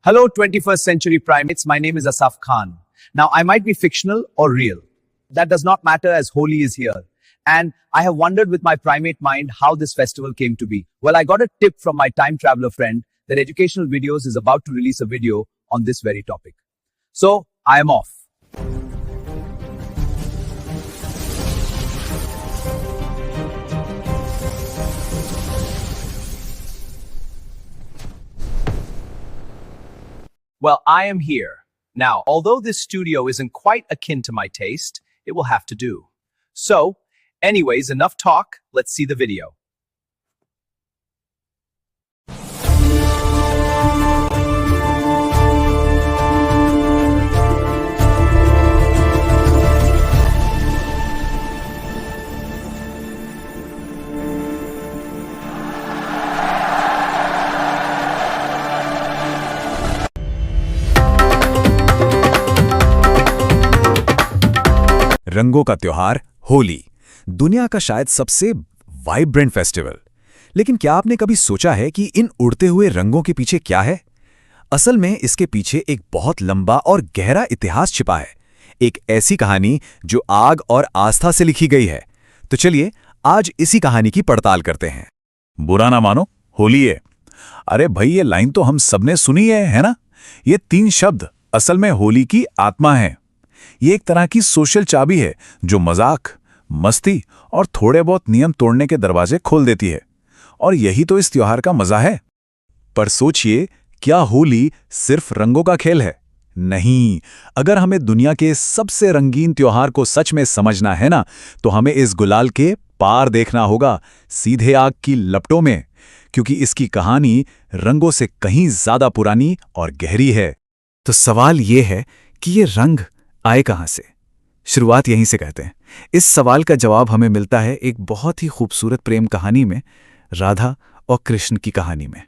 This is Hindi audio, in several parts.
Hello, 21st century primates. My name is Asaf Khan. Now, I might be fictional or real. That does not matter as Holi is here. And I have wondered with my primate mind how this festival came to be. Well, I got a tip from my time traveler friend that Educational Videos is about to release a video on this very topic. So, I am off. Well, I am here. Now, although this studio isn't quite akin to my taste, it will have to do. So, anyways, enough talk. Let's see the video. रंगों का त्योहार होली, दुनिया का शायद सबसे वाइब्रेंट फेस्टिवल। लेकिन क्या आपने कभी सोचा है कि इन उड़ते हुए रंगों के पीछे क्या है? असल में इसके पीछे एक बहुत लंबा और गहरा इतिहास छिपा है, एक ऐसी कहानी जो आग और आस्था से लिखी गई है। तो चलिए आज इसी कहानी की पड़ताल करते हैं। बुरा ना मानो, होली है। अरे भाई, ये लाइन तो हम सबने सुनी है ना? ये 3 शब्द असल में होली की आत्मा है। ये एक तरह की सोशल चाबी है जो मजाक, मस्ती और थोड़े बहुत नियम तोड़ने के दरवाजे खोल देती है। और यही तो इस त्योहार का मजा है। पर सोचिए, क्या होली सिर्फ रंगों का खेल है? नहीं, अगर हमें दुनिया के सबसे रंगीन त्योहार को सच में समझना है ना, तो हमें इस गुलाल के पार देखना होगा, सीधे आग की लपटों में, क्योंकि इसकी कहानी रंगों से कहीं ज्यादा पुरानी और गहरी है। तो सवाल ये है कि ये रंग आए कहां से? शुरुआत यहीं से करते हैं। इस सवाल का जवाब हमें मिलता है एक बहुत ही खूबसूरत प्रेम कहानी में, राधा और कृष्ण की कहानी में।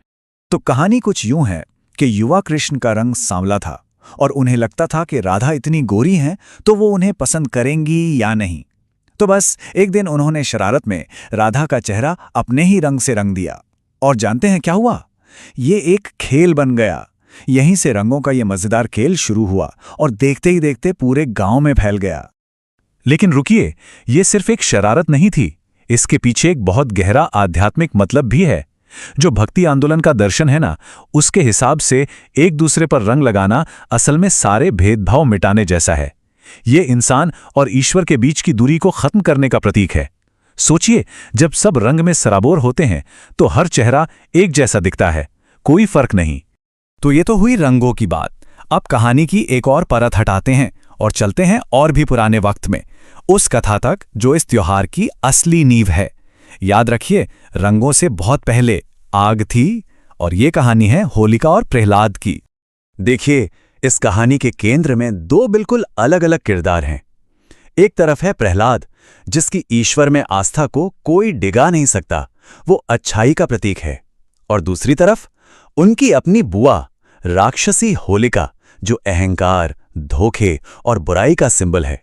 तो कहानी कुछ यूं है कि युवा कृष्ण का रंग सांवला था और उन्हें लगता था कि राधा इतनी गोरी हैं तो वो उन्हें पसंद करेंगी या नहीं। तो बस एक दिन उन्होंने शरारत में राधा का चेहरा अपने ही रंग से रंग दिया। और जानते हैं क्या हुआ? ये एक खेल बन गया। यहीं से रंगों का ये मजेदार खेल शुरू हुआ और देखते ही देखते पूरे गांव में फैल गया। लेकिन रुकिए, ये सिर्फ एक शरारत नहीं थी। इसके पीछे एक बहुत गहरा आध्यात्मिक मतलब भी है। जो भक्ति आंदोलन का दर्शन है ना, उसके हिसाब से एक दूसरे पर रंग लगाना असल में सारे भेदभाव मिटाने जैसा है। ये इंसान और ईश्वर के बीच की दूरी को खत्म करने का प्रतीक है। सोचिए, जब सब रंग में सराबोर होते हैं तो हर चेहरा एक जैसा दिखता है, कोई फर्क नहीं। तो ये तो हुई रंगों की बात। अब कहानी की एक और परत हटाते हैं और चलते हैं और भी पुराने वक्त में, उस कथा तक जो इस त्योहार की असली नींव है। याद रखिए, रंगों से बहुत पहले आग थी और ये कहानी है होलिका और प्रहलाद की। देखिए, इस कहानी के केंद्र में 2 बिल्कुल अलग अलग किरदार हैं। एक तरफ है प्रहलाद, जिसकी ईश्वर में आस्था को कोई डिगा नहीं सकता, वो अच्छाई का प्रतीक है। और दूसरी तरफ उनकी अपनी बुआ राक्षसी होलिका, जो अहंकार, धोखे और बुराई का सिंबल है।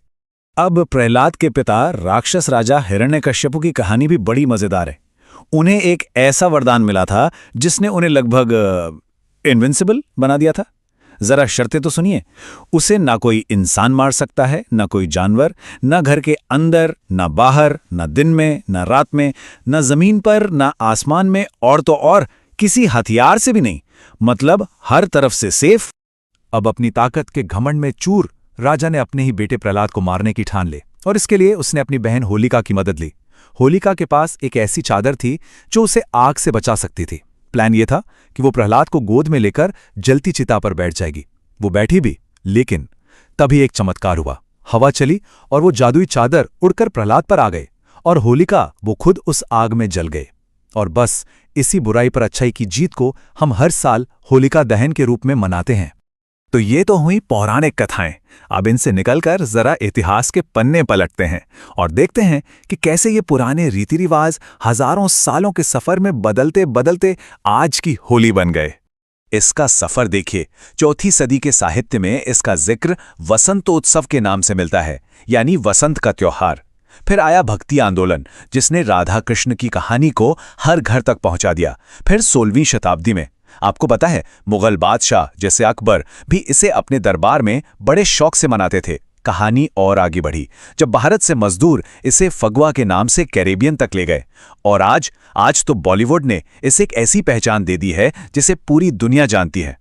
अब प्रहलाद के पिता राक्षस राजा हिरण्यकश्यपु की कहानी भी बड़ी मजेदार है। उन्हें एक ऐसा वरदान मिला था जिसने उन्हें लगभग इनविंसिबल बना दिया था। जरा शर्तें तो सुनिए। उसे ना कोई इंसान मार सकता है, ना कोई जानवर, ना घर के अंदर, ना बाहर, ना दिन में, ना रात में, ना जमीन पर, ना आसमान में, और तो और किसी हथियार से भी नहीं। मतलब हर तरफ से सेफ। अब अपनी ताकत के घमंड में चूर राजा ने अपने ही बेटे प्रहलाद को मारने की ठान ली और इसके लिए उसने अपनी बहन होलिका की मदद ली। होलिका के पास एक ऐसी चादर थी जो उसे आग से बचा सकती थी। प्लान यह था कि वो प्रहलाद को गोद में लेकर जलती चिता पर बैठ जाएगी। वो बैठी भी, लेकिन तभी एक चमत्कार हुआ। हवा चली और वो जादुई चादर उड़कर प्रहलाद पर आ गई और होलिका वो खुद उस आग में जल गए। और बस इसी बुराई पर अच्छाई की जीत को हम हर साल होलिका दहन के रूप में मनाते हैं। तो ये तो हुई पौराणिक कथाएं। अब इनसे निकलकर जरा इतिहास के पन्ने पलटते हैं और देखते हैं कि कैसे ये पुराने रीति रिवाज हजारों सालों के सफर में बदलते बदलते आज की होली बन गए। इसका सफर देखिए। 4वीं सदी के साहित्य में इसका जिक्र वसंतोत्सव के नाम से मिलता है, यानी वसंत का त्योहार। फिर आया भक्ति आंदोलन, जिसने राधा कृष्ण की कहानी को हर घर तक पहुंचा दिया। फिर 16वीं शताब्दी में आपको पता है, मुगल बादशाह जैसे अकबर भी इसे अपने दरबार में बड़े शौक से मनाते थे। कहानी और आगे बढ़ी जब भारत से मजदूर इसे फगवा के नाम से कैरेबियन तक ले गए, और आज तो बॉलीवुड ने इसे एक ऐसी पहचान दे दी है जिसे पूरी दुनिया जानती है।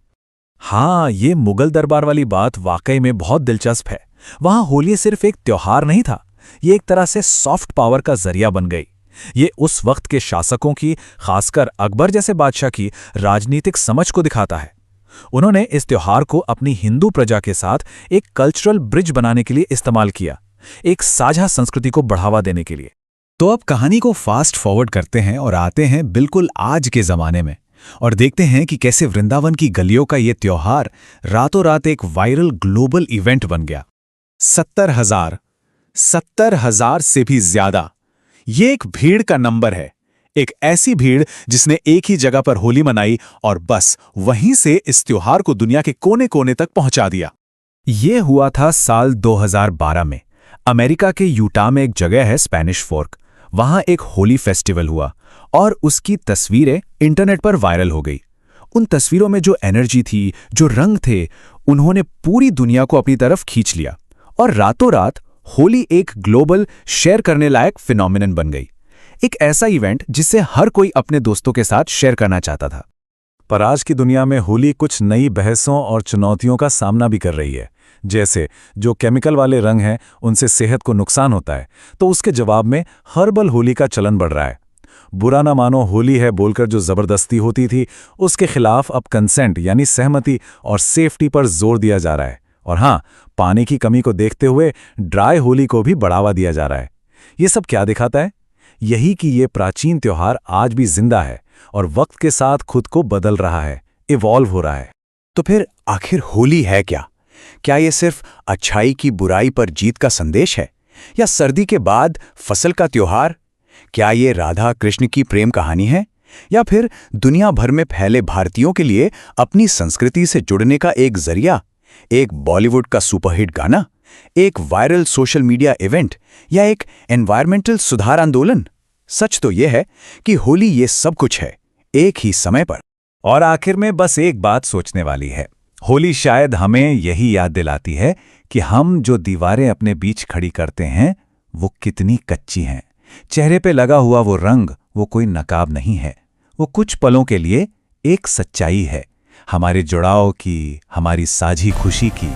हाँ, ये मुगल दरबार वाली बात वाकई में बहुत दिलचस्प है। वहां होली सिर्फ एक त्योहार नहीं था, ये एक तरह से सॉफ्ट पावर का जरिया बन गई। ये उस वक्त के शासकों की, खासकर अकबर जैसे बादशाह की राजनीतिक समझ को दिखाता है। उन्होंने इस त्योहार को अपनी हिंदू प्रजा के साथ एक कल्चरल ब्रिज बनाने के लिए इस्तेमाल किया, एक साझा संस्कृति को बढ़ावा देने के लिए। तो अब कहानी को फास्ट फॉरवर्ड करते हैं और आते हैं बिल्कुल आज के जमाने में, और देखते हैं कि कैसे वृंदावन की गलियों का ये त्योहार रातों रात एक वायरल ग्लोबल इवेंट बन गया। 70,000 से भी ज्यादा, ये एक भीड़ का नंबर है। एक ऐसी भीड़ जिसने एक ही जगह पर होली मनाई और बस वहीं से इस त्योहार को दुनिया के कोने कोने तक पहुंचा दिया। ये हुआ था साल 2012 में। अमेरिका के यूटा में एक जगह है स्पेनिश फोर्क, वहां एक होली फेस्टिवल हुआ और उसकी तस्वीरें इंटरनेट पर वायरल हो गई। उन तस्वीरों में जो एनर्जी थी, जो रंग थे, उन्होंने पूरी दुनिया को अपनी तरफ खींच लिया और रातों रात होली एक ग्लोबल शेयर करने लायक फिनोमिनन बन गई। एक ऐसा इवेंट जिसे हर कोई अपने दोस्तों के साथ शेयर करना चाहता था। पर आज की दुनिया में होली कुछ नई बहसों और चुनौतियों का सामना भी कर रही है। जैसे जो केमिकल वाले रंग हैं उनसे सेहत को नुकसान होता है, तो उसके जवाब में हर्बल होली का चलन बढ़ रहा है। बुरा ना मानो होली है बोलकर जो जबरदस्ती होती थी, उसके खिलाफ अब कंसेंट यानी सहमति और सेफ्टी पर जोर दिया जा रहा है। और हाँ, पानी की कमी को देखते हुए ड्राई होली को भी बढ़ावा दिया जा रहा है। ये सब क्या दिखाता है? यही कि ये प्राचीन त्योहार आज भी जिंदा है और वक्त के साथ खुद को बदल रहा है, इवॉल्व हो रहा है। तो फिर आखिर होली है क्या? क्या ये सिर्फ अच्छाई की बुराई पर जीत का संदेश है, या सर्दी के बाद फसल का त्योहार? क्या ये राधा कृष्ण की प्रेम कहानी है, या फिर दुनिया भर में फैले भारतीयों के लिए अपनी संस्कृति से जुड़ने का एक जरिया? एक बॉलीवुड का सुपरहिट गाना, एक वायरल सोशल मीडिया इवेंट, या एक एनवायरमेंटल सुधार आंदोलन? सच तो यह है कि होली ये सब कुछ है, एक ही समय पर। और आखिर में बस एक बात सोचने वाली है, होली शायद हमें यही याद दिलाती है कि हम जो दीवारें अपने बीच खड़ी करते हैं वो कितनी कच्ची हैं। चेहरे पे लगा हुआ वो रंग वो कोई नकाब नहीं है, वो कुछ पलों के लिए एक सच्चाई है, हमारे जुड़ाव की, हमारी साझी खुशी की।